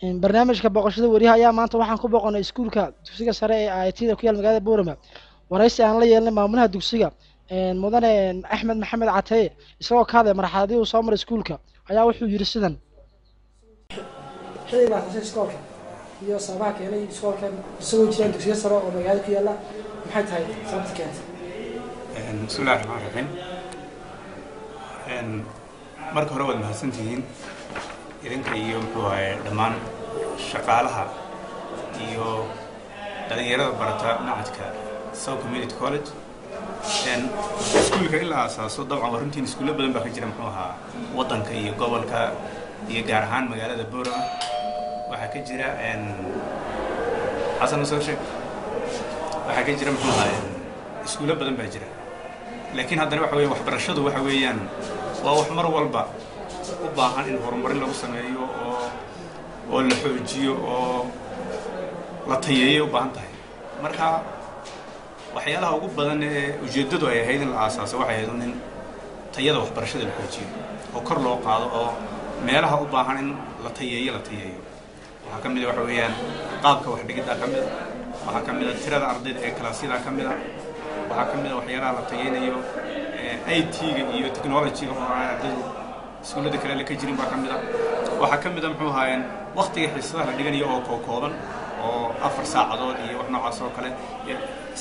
barnaamijka boqoshada wariyaha ayaa maanta waxaan ku boqonnay iskuulka dugsiga sare ee IIT-da ku yaal magaalada Boorama. Waraysi aan la yeelnay maamulaha dugsiga mudane Axmed Maxamed Cateye isagoo ka hadlay marxaladii uu soo maray iskuulka ayaa wuxuu yiri sidan xilliga aasaaska iskuulka iyo sababaha keenay iskuulkan isagoo jiraan dugsiga sare oo magaalada ku yaala maxay tahay sababta keentay bismillaahir rahmaanir rahiim marka hore waad mahadsantihiin idinka iyo muxuu ahaay dhammaan shaqaalaha iyo dhalinyarada barata macadka South Community College iskuulka ilaa asaaso dabcan warintiin iskuulo badan baa ka jira muxuu ahaa wadanka iyo gobolka iyo gaar ahaan magaalada Boorama waxaa ka jira xasan soo sheeg waxaa ka jira muxuu ahaa iskuulo badan baa jira laakiin haddana waxa weeye waxbarashadu waxa weeyaan waa wax mar walba u baahan in horumarin lagu sameeyo oo la xoojiyo oo la tayeeyo u baahan tahay marka waxyaalaha ugu badan ee ujeedadu ay ahayd in la aasaaso waxay ahayd in tayada waxbarashada la xoojiyo oo kor loo qaado oo meelaha u baahan in la tayeeyo waxaa ka mid ah waxa weeyaan qaabka wax dhigidda ka mid waxaa ka mid ah tirada ardayda ee kalaasyada ka mid waxaa ka mid ah waxyaalaha la tayeynayo IT-ga iyo technology-ga oo ardaydu iskuulada kale ka jirin baa ka mid ah waxaa ka mid ah muxuu ahaayeen waqtiga xiisadaha la dhiganayo oo kooban oo 4 saacadood iyo wax noocaas oo kale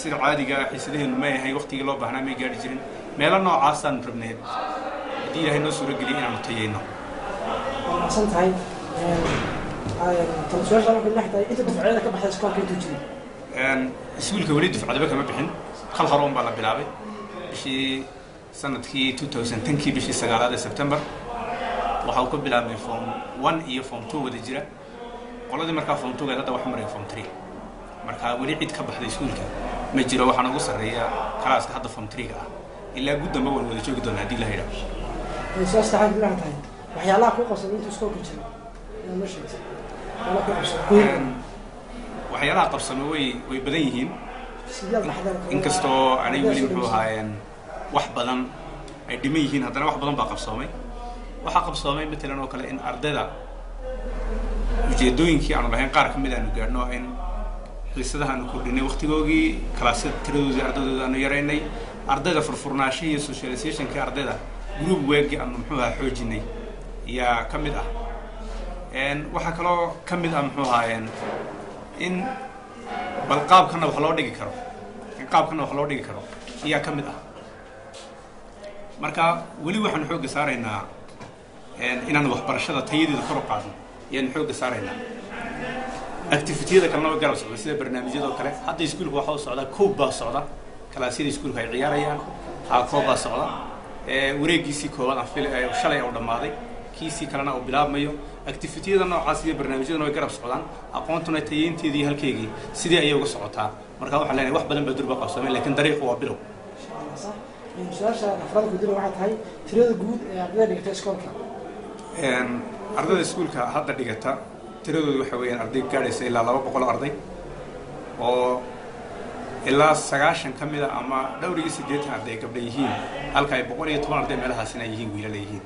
sida caadiga xiisadaheenu ma yahay waqtiga loo baahnaa ma gaari jirin meelo noocaas aan rabneed hadii Ilaahay noo suuro geliyo inaan tayeyno waxaan tahay tansuusha markii la xigtay inta dufcada ka baxday iskoolka intuu jiray iskuulka wali dufcadaba kama bixin hal horoon baa la bilaabay bishii sanadkii 2010kii bishii 9 September waxa uu ka bilaabmay form 1 iyo form 2 wada jira qoladii markaa form 2 hadda wax maray form 3 marka wali cid ka baxday iskuulka ma jiro waxaan ugu sareeya kalaaska hadda form 3 ah ilaa gudamba waan wada joogi doonaa hadii la yiraahdo soo saxan bilaa tahay waxyaalaha ku qabsan intuu iskoolka jiro ma sheegtay waxyaalaha qabsan way badan yihiin inkastoo aanay wali muxuu ahaayeen wax badan ay dhiman yihiin haddana wax badan baa qabsoomay waxaa qabsoomay matalan oo kale in ardayda ujeedooyinkii aanu lahayn qaar ka mid aanu gaadhno in xiisadaha aanu kordhinay waqtigoogii kalaasyada tiradoodii ardaydooda aanu yaraynay ardayda furfurnaashihii iyo socializationkii ardayda group workii aanu muxuu ahaa xoojinay yaa ka mid ah waxaa kaloo ka mid ah muxuu ahaayeen in bal qaabkana wax loo dhigi karo ayaa ka mid ah marka weli waxaan xoogga saaraynaa inaan waxbarashada tayadeeda kor u qaadno ayaan xoogga saaraynaa activity-yada kalena way garab socda sida barnaamijyada oo kale hadda iskuulka waxa uu socdaa koob baa socda kalaasyada iskuulka ay ciyaarayaan koob baa socda wareegiisii koowaad aan shalay oo dhammaaday kiisii kalena uu bilaabmayo activity-yada noocaas iyo barnaamijyadana way garab socdaan aqoontuna tayeynteedii halkeegii sidii ayay uga socotaa marka waxaan leenahay wax badan baa durba qabsamay laakiin dariiqu waa bilow su'aasha afraad ku dilo waxay tahay tirada guud ee ardayda dhigata iskoolka ardayda iskuulka hadda dhigata tiradoodu waxa weeyaan arday gaadhaysa ilaa 200 arday oo ilaa 90 ka mid ah ama dhowrigii 80 arday gabdha yihiin halka ay 110 arday meelahaasina yihiin wiilal yihiin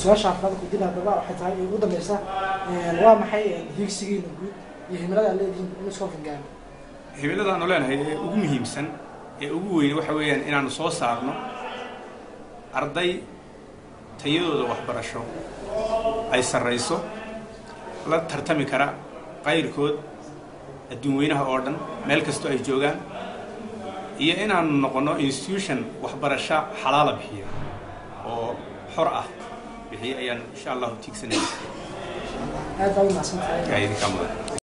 su'aasha afraad ku dilo hadaba waxay tahay ugu dambaysa waa maxay higsigiina guud iyo himilada leedihiin in iskoolka gaaro himilada aanu leenahay ee ugu muhiimsan ee ugu weyn waxa weeyaan inaanu soo saarno arday tayadooda waxbarasho ay sareyso la tartami kara qayrkood adduun weynaha oo dhan meel kastoo ay joogaan iyo inaanu noqono institution waxbarasho xalaal bixiyo oo xor ah bixiyo ayaan insha Allah tiigsanay aad baa u mahadsantahay